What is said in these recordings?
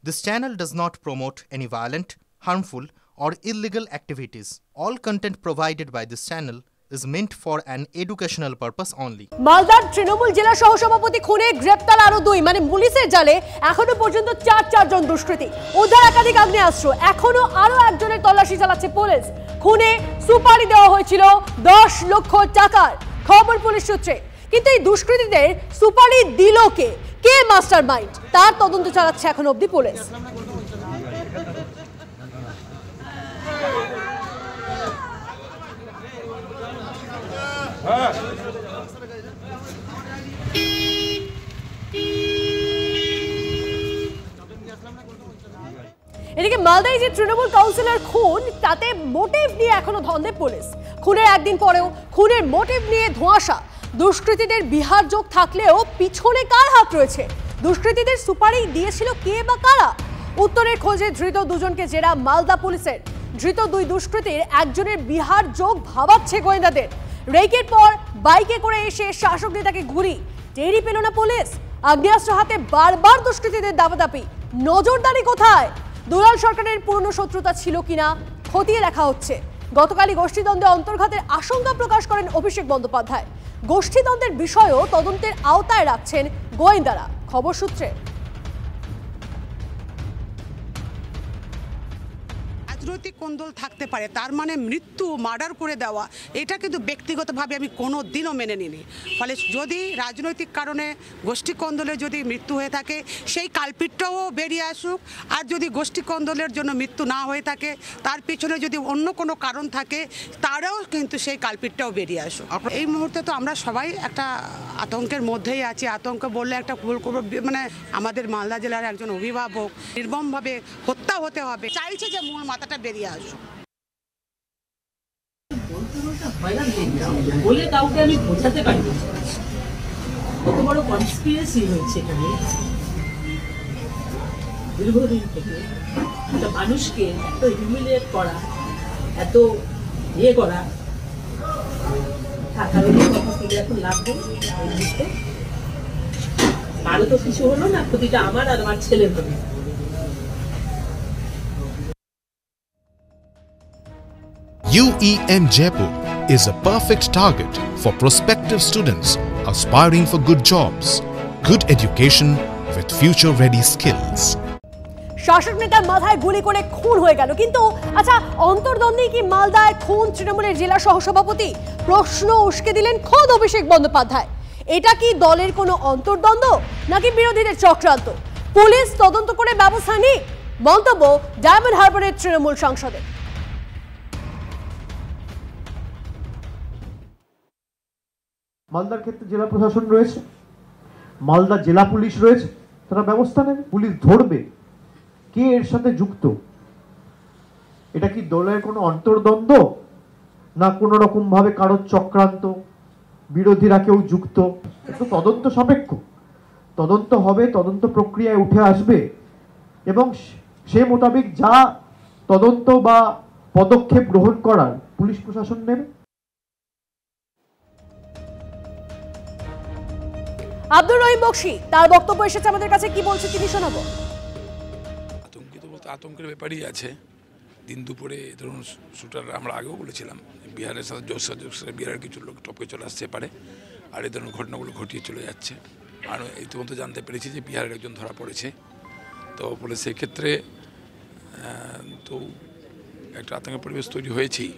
This channel does not promote any violent, harmful, or illegal activities. All content provided by this channel is meant for an educational purpose only. মালদার তৃণমূল জেলা সহসভাপতি খুনে গ্রেপ্তার আরো দুই, মানে পুলিশের জালে এখনো পর্যন্ত চারজন দুষ্কৃতী। উদ্ধার একাধিক আগ্নেয়াস্ত্র, এখনো আরো একজনের তল্লাশি চালাচ্ছে পুলিশ। খুনে সুপারি দেওয়া হয়েছিল 10 লক্ষ টাকার, খবর পুলিশ সূত্রে। কিন্তু এই দুষ্কৃতীদের সুপারি দিল কে? কে মাস্টার মাইন্ড? তার তদন্ত চালাচ্ছে এখন অবধি পুলিশ। এদিকে মালদায় যে তৃণমূল কাউন্সিলর খুন, তাতে মোটিভ নিয়ে এখনো ধন্দে পুলিশ। খুনের একদিন পরেও খুনের মোটিভ নিয়ে ধোঁয়াশা। দুষ্কৃতীদের বিহার যোগ থাকলেও পিছনে কার হাত রয়েছে? দুষ্কৃতীদের সুপারি দিয়েছিল কে বা কারা? উত্তরের খোঁজে ধৃত দুজনকে জেরা মালদা পুলিশের। ধৃত দুই দুষ্কৃতীর একজনের বিহার যোগ ভাবাচ্ছে গোয়েন্দাদের। রেকের পর বাইকে করে এসে শাসক নেতাকে ঘুরি, টেরি পেল না পুলিশ। আগ্নেয়াস্ত্র হাতে বারবার দুষ্কৃতীদের দাপাদাপি। নজরদারি কোথায়? দুলাল সরকারের পুরনো শত্রুতা ছিল কিনা খতিয়ে দেখা হচ্ছে। গতকালই গোষ্ঠীদ্বন্দ্বে অন্তর্ঘাতের আশঙ্কা প্রকাশ করেন অভিষেক বন্দ্যোপাধ্যায়। গোষ্ঠীদ্বন্দ্বের বিষয়েও তদন্তের আওতায় রাখছেন গোয়েন্দারা, খবর সূত্রে। রাজনৈতিক কোন্দল থাকতে পারে, তার মানে মৃত্যু, মার্ডার করে দেওয়া, এটা কিন্তু ব্যক্তিগতভাবে আমি কোনো দিনও মেনে নিইনি। ফলে যদি রাজনৈতিক কারণে গোষ্ঠী কোন্দলে যদি মৃত্যু হয়ে থাকে, সেই কালপিটটাও বেরিয়ে আসুক। আর যদি গোষ্ঠী কোন্দলের জন্য মৃত্যু না হয়ে থাকে, তার পিছনে যদি অন্য কোনো কারণ থাকে, তারাও কিন্তু সেই কালপিটটাও বেরিয়ে আসুক। এই মুহূর্তে তো আমরা সবাই একটা আতঙ্কের মধ্যেই আছি। আতঙ্ক বললে একটা ভুল করবো, মানে আমাদের মালদা জেলার একজন অভিভাবক নির্মমভাবে হত্যা হতে হবে, চাইছে যে মূল মাথা বেরিয়ে আসুক। বলে কাউকে আমি বোঝাতে পারি না কত বড় কনস্পিরেসি হয়েছে এখানে। দীর্ঘদিন থেকে একটা মানুষকে এত হিউমিলিয়েট করা, এত ইয়ে করা, এখন লাভ নেই। কারো তো কিছু হলো না, ক্ষতিটা আমার আর আমার ছেলের হবে। UEM Jaipur is a perfect target for prospective students aspiring for good jobs, good education with future-ready skills. শাসক নেতার মাথায় গুলি করে খুন হয়ে গেল, কিন্তু আচ্ছা, অন্তর্দ্বন্দ্বে কি মালদায় খুন তৃণমূলের জেলা সহসভাপতি? প্রশ্ন উস্কে দিলেন খোদ অভিষেক বন্দ্যোপাধ্যায়। এটা কি দলের কোনো অন্তর্দ্বন্দ্ব নাকি বিরোধীদের চক্রান্ত? পুলিশ তদন্ত করে ব্যবস্থা নিক, মন্তব্য ডায়মন্ড হারবারের তৃণমূল সাংসদের। মালদার ক্ষেত্রে জেলা প্রশাসন রয়েছে, মালদা জেলা পুলিশ রয়েছে, তারা ব্যবস্থা নেবে। পুলিশ ধরবে কে এর সাথে যুক্ত। এটা কি দলের কোনো অন্তর্দ্বন্দ্ব না কোনো রকম ভাবে কারোর চক্রান্ত, বিরোধীরা কেউ যুক্ত? একটু তদন্ত সাপেক্ষ, তদন্ত হবে, তদন্ত প্রক্রিয়ায় উঠে আসবে এবং সে মোতাবেক যা তদন্ত বা পদক্ষেপ গ্রহণ করার পুলিশ প্রশাসন নেবে। আব্দুর রহিম বক্সি, তার বক্তব্য এসেছে আমাদের কাছে, কি বলছে তিনি শোনাবো। আতঙ্কিত বলতে আতঙ্কের ব্যাপারই আছে। দিন দুপুরে ধরুন শুটার, আমরা আগেও বলেছিলাম বিহারের সাথে জোরসাজোর বিহারের কিছু লোক টপকে চলে আসতে পারে, আর এই ধরনের ঘটনাগুলো ঘটিয়ে চলে যাচ্ছে। আর ইতিমধ্যে জানতে পেরেছি যে বিহারের একজন ধরা পড়েছে। তো বলে সেক্ষেত্রে তো একটা আতঙ্কের পরিবেশ তৈরি হয়েছেই।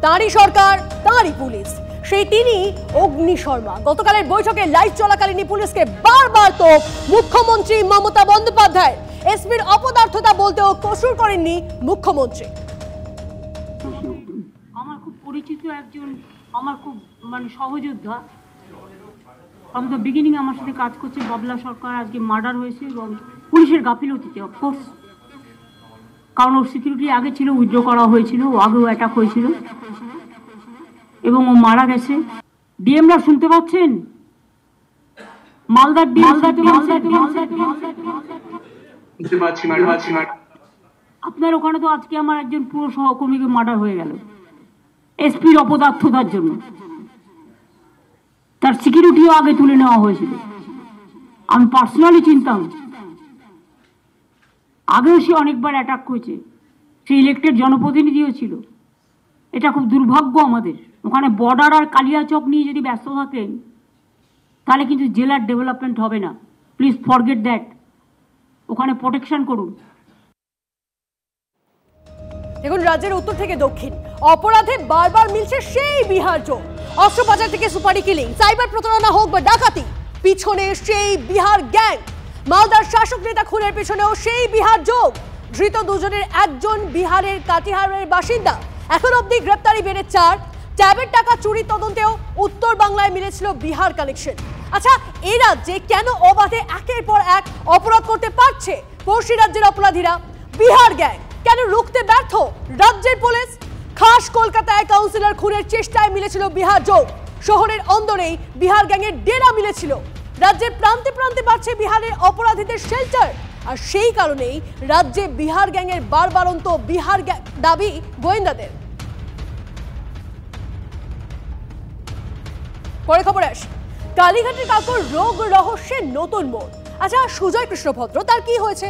তাঁরই সরকার, তাঁরই পুলিশ, সেই তিনি অগ্নি শর্মা। গতকালের বৈঠকে লাইভ চলাকালীন পুলিশকে বারবার তো মুখ্যমন্ত্রী মমতা বন্দ্যোপাধ্যায়। এসপির অপদার্থতা বলতেও কসুর করেননি মুখ্যমন্ত্রী। আমার খুব পরিচিত একজন, আমার খুব মানে সহযোদ্ধা, ফ্রম দ্য বিগিনিং আমার সাথে কাজ করছে, বাবলা সরকার, আজকে মার্ডার হয়েছে এবং পুলিশের গাফিলতিতে, অফকোর্স, কারণ ওর সিকিউরিটি আগে ছিল, উইথড্র করা হয়েছিল, ও আগেও অ্যাটাক হয়েছিল এবং ও মারা গেছে। ডিএমরা শুনতে পাচ্ছেন? মালদার আপনার ওখানে তো আজকে আমার একজন পুরো সহকর্মীকে মার্ডার হয়ে গেল এসপির অপদার্থতার জন্য। তার সিকিউরিটিও আগে তুলে নেওয়া হয়েছিল। আমি পার্সোনালি চিনতাম, আগেও সে অনেকবার অ্যাটাক করেছে, সে ইলেক্টেড জনপ্রতিনিধিও ছিল। এটা খুব দুর্ভাগ্য আমাদের। ওখানে বর্ডার আর কালিয়াচক নিয়ে যদি ব্যস্ত থাকেন তাহলে কিন্তু জেলার ডেভেলপমেন্ট হবে না। Please forget that. ওখানে প্রোটেকশন করুন। দেখুন, রাজ্যের উত্তর থেকে দক্ষিণ অপরাধে বারবার মিলছে সেই বিহার যোগ। অস্ত্রবাজার থেকে সুপারি কিলিং, সাইবার প্রতারণা হোক বা ডাকাতি, পিছনে সেই বিহার গ্যাং। মালদার শাসক নেতা খুনের পিছনেও সেই বিহার যোগ। ধৃত দুজনের একজন বিহারের কাটিহারের বাসিন্দা। এখন অবধি গ্রেপ্তারি বেড়ে 4। ট্যাবের টাকা চুরি তদন্তেও উত্তর বাংলায় মিলেছিল বিহার কানেকশন। আচ্ছা, এই রাজ্যে কেন অবাধে একের পর এক অপরাধ করতে পারছে পড়শি রাজ্যের অপরাধীরা? বিহার গ্যাং কেন রুখতে ব্যর্থ রাজ্যের পুলিশ? খাস কলকাতায় কাউন্সিলর খুনের চেষ্টায় মিলেছিল বিহার যোগ। শহরের অন্দরেই বিহার গ্যাংয়ের ডেরা মিলেছিল। রাজ্যের প্রান্তে প্রান্তে বাড়ছে বিহারের অপরাধীদের শেল্টার। আর সেই কারণেই রাজ্যে বিহার গ্যাংয়ের বারবারন্ত বিহার দাবি গোয়েন্দাদের। পরে খবর আসে কালীঘাটের কাকুর রোগ রহস্যের নতুন মোড়। আচ্ছা, সুজয় কৃষ্ণ ভদ্র, তার কি হয়েছে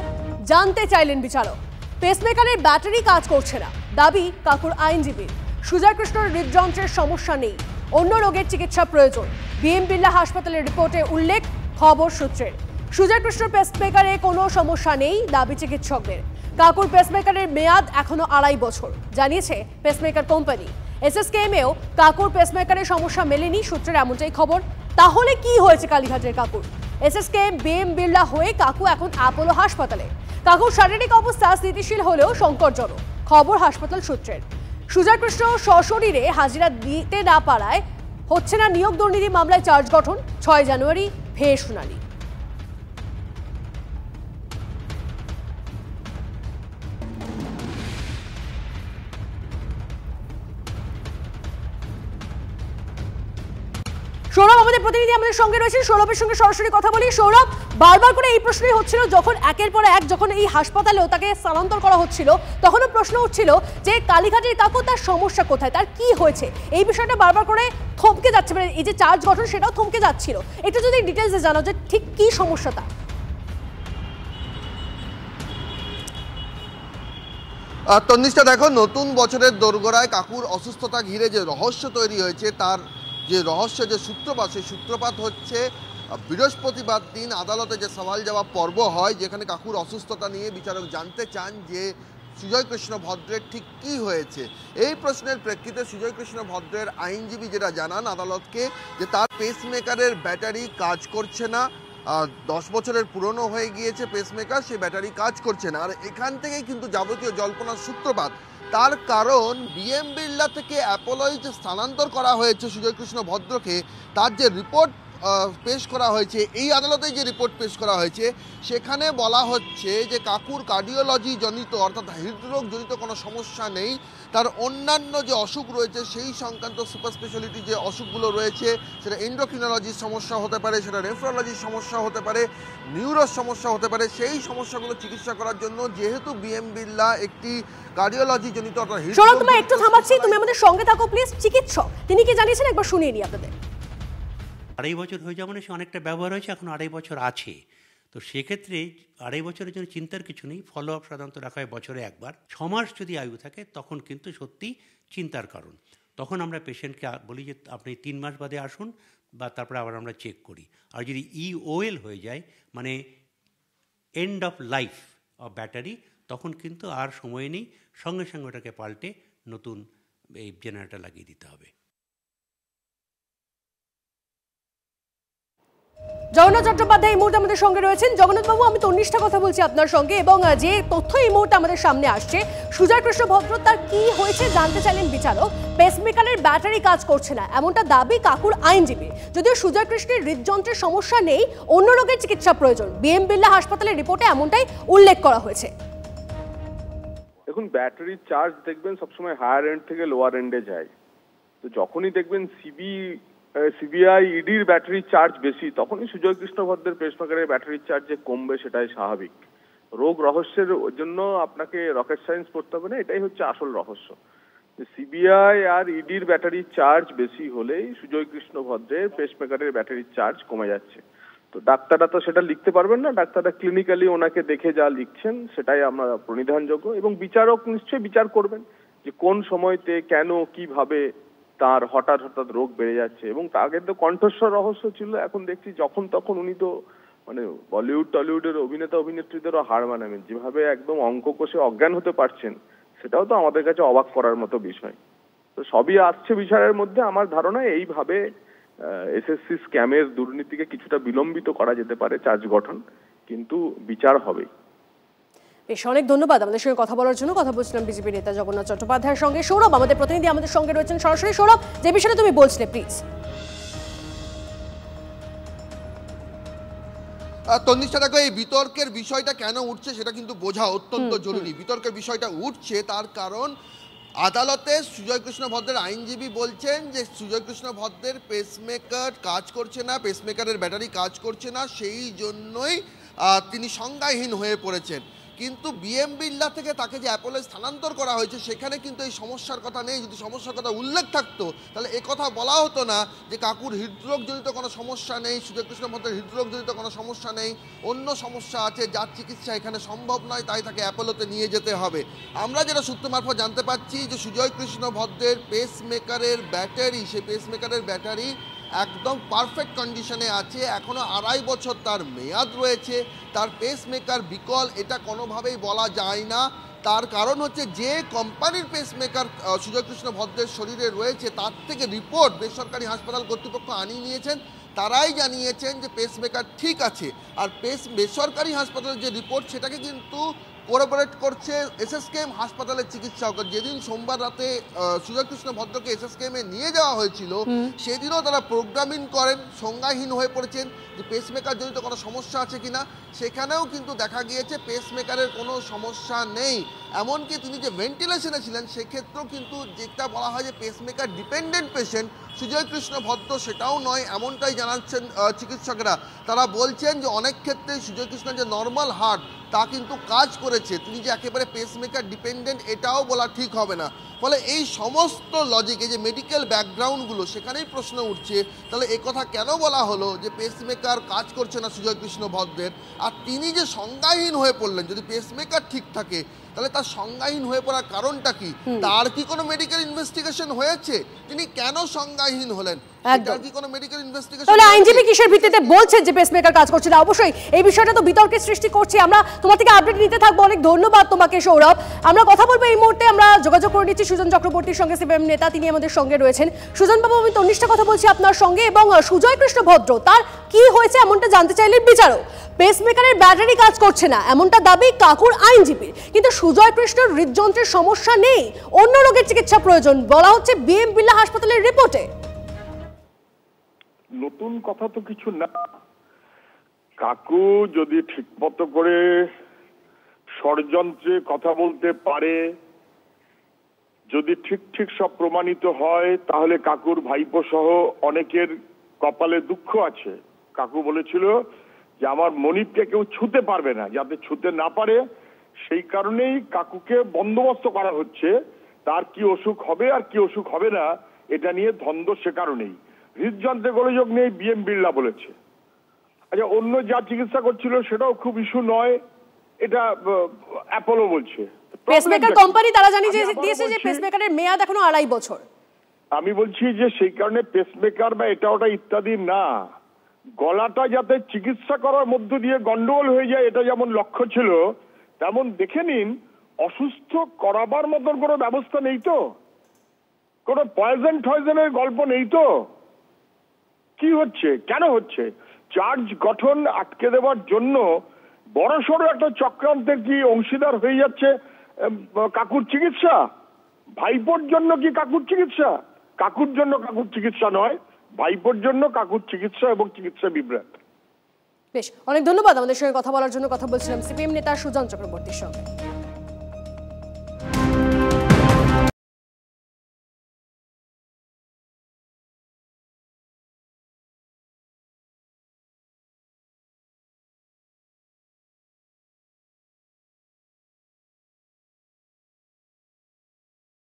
জানতে চাইলেন বিচারক। পেসমেকারের ব্যাটারি কাজ করছে না, দাবি কাকুর আইনজীবী। সুজয় কৃষ্ণর হৃদযন্ত্রের সমস্যা নেই, অন্য রোগের চিকিৎসা প্রয়োজন। বিএম বিড়লা হাসপাতালের রিপোর্টে উল্লেখ খবর সূত্রের। সুজয় কৃষ্ণর পেসমেকারে কোনো সমস্যা নেই, দাবি চিকিৎসকদের। কাকুর পেসমেকারের মেয়াদ এখনো 2.5 বছর, জানিয়েছে পেসমেকার কোম্পানি। এসএসকেএমেও কাকুর পেসমেকারের সমস্যা মেলেনি, সূত্রের এমনটাই খবর। তাহলে কি হয়েছে কালীঘাটের কাকুর? এসএসকেএম বিএম বিড়লা হয়ে কাকু এখন অ্যাপোলো হাসপাতালে। কাকুর শারীরিক অবস্থা স্থিতিশীল হলেও সংকটজনক, খবর হাসপাতাল সূত্রের। সুজয় কৃষ্ণ সশরীরে হাজিরা দিতে না পারায় হচ্ছে না নিয়োগ দুর্নীতি মামলায় চার্জ গঠন। 6 জানুয়ারি ফের শুনানি। সৌরভ আমাদের প্রতিনিধি আমাদের সঙ্গে রয়েছে, সৌরভের সঙ্গে সরাসরি কথা বলি। সৌরভ, বারবার করে এই প্রশ্নই হচ্ছিল, যখন একের পর এক যখন এই হাসপাতালেও তাকে স্থানান্তর করা হচ্ছিল তখনও প্রশ্ন উঠছিল যে কালীঘাটের কাকু তার সমস্যা কোথায়, তার কি হয়েছে? এই বিষয়টা বারবার করে থমকে যাচ্ছে, মানে এই যে চার্জ গঠন সেটাও থমকে যাচ্ছিল। একটু যদি ডিটেলসে জানাও যে ঠিক কি সমস্যা তার। তন্নিষ্ঠা, দেখো, নতুন বছরের দোরগোড়ায় কাকুর অসুস্থতা ঘিরে যে রহস্য তৈরি হয়েছে, তার যে রহস্য, যে সূত্রপাত, সেই সূত্রপাত হচ্ছে বৃহস্পতিবার দিন আদালতে যে সওয়াল জবাব পর্ব হয়, যেখানে কাকুর অসুস্থতা নিয়ে বিচারক জানতে চান যে সুজয় কৃষ্ণ ভদ্রের ঠিক কী হয়েছে। এই প্রশ্নের প্রেক্ষিতে সুজয় কৃষ্ণ ভদ্রের আইনজীবী যেটা জানান আদালতকে, যে তার পেসমেকারের ব্যাটারি কাজ করছে না, 10 বছরের পুরনো হয়ে গিয়েছে পেসমেকার, সেই ব্যাটারি কাজ করছে না। আর এখান থেকেই কিন্তু যাবতীয় জল্পনার সূত্রপাত। তার কারণ বিএম বিড়লা থেকে অ্যাপোলোয় যে স্থানান্তর করা হয়েছে সুজয় কৃষ্ণ ভদ্রকে, তার যে রিপোর্ট পেশ করা হয়েছে, এই আদালতে যে রিপোর্ট পেশ করা হয়েছে, সেখানে বলা হচ্ছে যে কাকুর কার্ডিওলজি জনিত অর্থাৎ হৃদরোগ জনিত কোনো সমস্যা নেই। তার অন্যান্য যে অসুখ রয়েছে সেই সংক্রান্ত সুপার স্পেশালিটি যে অসুখগুলো রয়েছে, সেটা এন্ডোক্রিনোলজির সমস্যা হতে পারে, সেটা নেফ্রোলজির সমস্যা হতে পারে, নিউরোর সমস্যা হতে পারে, সেই সমস্যাগুলো চিকিৎসা করার জন্য যেহেতু বিএম বিড়লা একটি কার্ডিওলজি জনিত অর্থাৎ সৌরভ, তোমায় একটু থামাচ্ছি, তুমি আমাদের সঙ্গে থাকো প্লিজ। চিকিৎসক তিনি কি জানিয়েছেন একবার শুনিয়ে নিই আপনাদের। 2.5 বছর হয়ে যাওয়া মানে সে অনেকটা ব্যবহার হয়েছে, এখন 2.5 বছর আছে। তো সেক্ষেত্রে 2.5 বছরের জন্য চিন্তার কিছু নেই। ফলো আপ সাধারণত রাখা হয় বছরে একবার। 6 মাস যদি আয়ু থাকে তখন কিন্তু সত্যি চিন্তার কারণ। তখন আমরা পেশেন্টকে বলি যে আপনি 3 মাস বাদে আসুন, বা তারপরে আবার আমরা চেক করি। আর যদি EOL হয়ে যায়, মানে end of life of battery, তখন কিন্তু আর সময় নেই, সঙ্গে সঙ্গে ওটাকে পাল্টে নতুন এই জেনারেটর লাগিয়ে দিতে হবে। জগন্নাথ চট্টোপাধ্যায় এই মুহূর্তে আমাদের সঙ্গে রয়েছেন। জগন্নাথবাবু, আমি তন্নিষ্ঠা কথা বলছি আপনার সঙ্গে, এবং যে তথ্য এই মুহূর্তে আমাদের সামনে আসছে, সুজয় কৃষ্ণ ভদ্র তার কি হয়েছে জানতে চাইলেন বিচারক। পেসমেকারের ব্যাটারি কাজ করছে না, এমনটা দাবি কাকুর আইনজীবী। যদিও সুজয় কৃষ্ণের হৃদযন্ত্রের সমস্যা নেই, অন্য রোগের চিকিৎসা প্রয়োজন। বিএম বিড়লা হাসপাতালের রিপোর্টে এমনটাই উল্লেখ করা হয়েছে। দেখুন, ব্যাটারির চার্জ দেখবেন সবসময় হায়ার এন্ড থেকে লোয়ার এন্ডে যায়। তো যখনই দেখবেন সিবিআই ইডির ব্যাটারির চার্জ বেশি, তখনই সুজয় কৃষ্ণ ভদ্রের পেসমেকারের ব্যাটারির চার্জ যে কমবে, সেটাই স্বাভাবিক। রোগ রহস্যের জন্য আপনাকে রকেট সায়েন্স পড়তে হবে না, এটাই হচ্ছে আসল রহস্য। সিবিআই আর ইডির ব্যাটারির চার্জ বেশি হলেই সুজয় কৃষ্ণ ভদ্রের পেসমেকারের ব্যাটারির চার্জ কমে যাচ্ছে। তো তো ডাক্তাররা তো সেটা লিখতে পারবেন না, ডাক্তাররা ক্লিনিক্যালি ওনাকে দেখে যা লিখছেন সেটাই আমরা প্রণিধানযোগ্য, এবং বিচারক নিশ্চয়ই বিচার করবেন যে কোন সময়তে কেন কিভাবে তার হঠাৎ হঠাৎ রোগ বেড়ে যাচ্ছে। এবং আগে তো কণ্ঠস্বর রহস্য ছিল, এখন দেখছি যখন তখন উনি তো মানে বলিউড টলিউডের অভিনেতা অভিনেত্রীদেরও হার মানাবেন, যেভাবে একদম অঙ্ক কষে অজ্ঞান হতে পারছেন সেটাও তো আমাদের কাছে অবাক করার মতো বিষয়। তো সবই আসছে বিচারের মধ্যে। আমার ধারণা এইভাবে এসএসসি স্ক্যামের দুর্নীতিকে কিছুটা বিলম্বিত করা যেতে পারে চার্জ গঠন, কিন্তু বিচার হবে। বেশ, অনেক ধন্যবাদ আমাদের সঙ্গে কথা বলার জন্য। কথা বলছিলাম বিজেপি নেতা জগন্নাথ চট্টোপাধ্যায়ের সঙ্গে। সৌরভ আমাদের প্রতিনিধি আমাদের সঙ্গে রয়েছেন সরাসরি। সৌরভ, যে বিষয়টা তুমি বলছিলে প্লিজ। তন্নিষ্ঠা, দেখো এই বিতর্কের বিষয়টা কেন উঠছে সেটা কিন্তু বোঝা অত্যন্ত জরুরি। বিতর্কের বিষয়টা উঠছে তার কারণ আদালতে সুজয় কৃষ্ণ ভদ্রের আইনজীবী বলছেন যে সুজয় কৃষ্ণ ভদ্রের পেসমেকার কাজ করছে না, পেসমেকারের ব্যাটারি কাজ করছে না, সেই জন্যই তিনি সংজ্ঞাহীন হয়ে পড়েছেন। কিন্তু বিএম বিড়লা থেকে তাকে যে অ্যাপোলে স্থানান্তর করা হয়েছে সেখানে কিন্তু এই সমস্যার কথা নেই। যদি সমস্যার কথা উল্লেখ থাকতো তাহলে কথা বলা হতো না যে কাকুর হৃদরোগজনিত কোনো সমস্যা নেই, সুজয় কৃষ্ণ ভদ্রের হৃদরোগজনিত কোনো সমস্যা নেই, অন্য সমস্যা আছে যার চিকিৎসা এখানে সম্ভব নয়, তাই তাকে অ্যাপোলোতে নিয়ে যেতে হবে। আমরা যেটা সূত্র মারফত জানতে পারছি যে সুজয় কৃষ্ণ ভদ্রের পেসমেকারের ব্যাটারি, সেই পেসমেকারের ব্যাটারি একদম পারফেক্ট কন্ডিশনে আছে, এখনও 2.5 বছর তার মেয়াদ রয়েছে। তার পেসমেকার বিকল এটা কোনোভাবেই বলা যায় না। তার কারণ হচ্ছে যে কোম্পানির পেসমেকার সুজয় কৃষ্ণ ভদ্রের শরীরে রয়েছে তার থেকে রিপোর্ট বেসরকারি হাসপাতাল কর্তৃপক্ষ আনিয়ে নিয়েছেন, তারাই জানিয়েছেন যে পেসমেকার ঠিক আছে। আর বেসরকারি হাসপাতালের যে রিপোর্ট সেটাকে কিন্তু কোঅপারেট করছে এসএসকেএম হাসপাতালের চিকিৎসক। যেদিন সোমবার রাতে সুজয় কৃষ্ণ ভদ্রকে এসএসকেএমে নিয়ে যাওয়া হয়েছিল সেদিনও তারা প্রোগ্রামিং করেন, সংজ্ঞাহীন হয়ে পড়েছেন যে পেসমেকার জনিত কোনো সমস্যা আছে কিনা। সেখানেও কিন্তু দেখা গিয়েছে পেসমেকারের কোনো সমস্যা নেই। এমনকি তিনি যে ভেন্টিলেশনে ছিলেন সেক্ষেত্রেও কিন্তু যেটা বলা হয় যে pacemaker dependent patient Sujoy Krishna Bhadra সেটাও নয়, এমনটাই জানাচ্ছেন চিকিৎসকরা। তারা বলছেন যে অনেক ক্ষেত্রেই সুজয় কৃষ্ণের যে নর্মাল হার্ট তা কিন্তু কাজ করেছে, তিনি যে একেবারে পেসমেকার ডিপেন্ডেন্ট এটাও বলা ঠিক হবে না। ফলে এই সমস্ত লজিক, এই যে মেডিকেল ব্যাকগ্রাউন্ডগুলো সেখানেই প্রশ্ন উঠছে তাহলে কথা কেন বলা হলো যে পেসমেকার কাজ করছে না সুজয় কৃষ্ণ ভদ্রের, আর তিনি যে সংজ্ঞাহীন হয়ে পড়লেন। যদি পেসমেকার ঠিক থাকে তাহলে তার সংজ্ঞাহীন হয়ে পড়ার কারণটা কি? তার কি কোনো মেডিকেল ইনভেস্টিগেশন হয়েছে? তিনি কেন সংজ্ঞাহীন হলেন? তার কি কোনো মেডিকেল ইনভেস্টিগেশন? তাহলে আইনজীবী কিসের ভিত্তিতে বলছেন যে পেসমেকার কাজ করছে না? অবশ্যই এই বিষয়টা তো বিতর্কের সৃষ্টি করছে। আমরা তোমার থেকে আপডেট নিতে থাকবো। অনেক ধন্যবাদ তোমাকে সৌরভ। আমরা কথা বলবো এই মুহূর্তে, আমরা যোগাযোগ করে নিচ্ছি সুজন চক্রবর্তীর সঙ্গে, সিপিএম নেতা, তিনি আমাদের সঙ্গে রয়েছেন। সুজন বাবু, আমি তন্নিষ্ঠা কথা বলছি আপনার সঙ্গে, এবং সুজয় কৃষ্ণ ভদ্র তার কি হয়েছে এমনটা জানতে চাইলেন বিচারক। পেসমেকারের ব্যাটারি কাজ করছে না এমনটা দাবি কাকুর আইনজীবীর, কিন্তু সুজয় কৃষ্ণর হৃদযন্ত্রের সমস্যা নেই, অন্য রোগের চিকিৎসা প্রয়োজন বলা হচ্ছে বিএম বিড়লা হাসপাতালের রিপোর্টে। নতুন কথা তো কিছু না। কাকু যদি ঠিকমতো করে ষড়যন্ত্রে কথা বলতে পারে, যদি ঠিক সব প্রমাণিত হয়, তাহলে কাকুর ভাইপো সহ অনেকের কপালে দুঃখ আছে। কাকু বলেছিল যে আমার মনিবকে কেউ ছুতে পারবে না, যাতে ছুতে না পারে সেই কারণেই কাকুকে বন্দোবস্ত করা হচ্ছে। তার কি অসুখ হবে আর কি অসুখ হবে না এটা নিয়ে দ্বন্দ্ব সে কারণেই। হৃদযন্ত্রে গোলযোগ নেই বিএম বিড়লা বলেছে। আচ্ছা, অন্য যা চিকিৎসা করছিল সেটাও খুব ইস্যু নয়, এটা অ্যাপোলো বলছে। পেসমেকার কোম্পানি তারা জানিয়ে দিয়েছে যে পেসমেকারের মেয়াদ এখনো 2.5 বছর। আমি বলছি যে সেই কারণে পেসমেকার বা এটা ওটা ইত্যাদি না, গলাটা যাতে চিকিৎসা করার মধ্য দিয়ে গন্ডগোল হয়ে যায় এটা যেমন লক্ষ্য ছিল, তেমন দেখে নিন অসুস্থ করাবার মতন কোনো ব্যবস্থা নেই তো, কোনো পয়জনের গল্প নেই তো। কি হচ্ছে, কেন হচ্ছে? চার্জ গঠন আটকে দেওয়ার জন্য বড়সড় একটা চক্রান্তের কি অংশীদার হয়ে যাচ্ছে কাকুর চিকিৎসা? ভাইপোর জন্য কি কাকুর চিকিৎসা? কাকুর জন্য কাকুর চিকিৎসা নয়, ভাইপোর জন্য কাকুর চিকিৎসা এবং চিকিৎসা বিভ্রাট। বেশ, অনেক ধন্যবাদ আমাদের সঙ্গে কথা বলার জন্য। কথা বলছিলাম সিপিএম নেতা সুজন চক্রবর্তীর সঙ্গে।